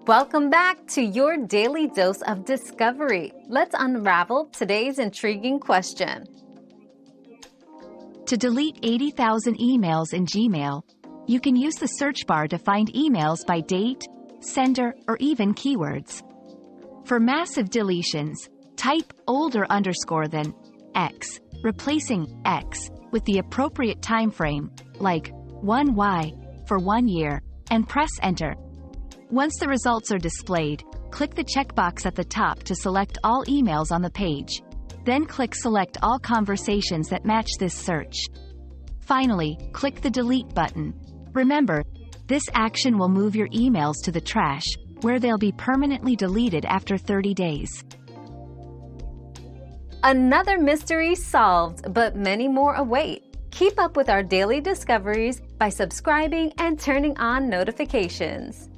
Welcome back to your daily dose of discovery. Let's unravel today's intriguing question. To delete 80,000 emails in Gmail, you can use the search bar to find emails by date, sender, or even keywords. For massive deletions, type older underscore than X, replacing X with the appropriate time frame, like 1Y, for 1 year, and press enter. Once the results are displayed, click the checkbox at the top to select all emails on the page. Then click Select all conversations that match this search. Finally, click the Delete button. Remember, this action will move your emails to the trash, where they'll be permanently deleted after 30 days. Another mystery solved, but many more await. Keep up with our daily discoveries by subscribing and turning on notifications.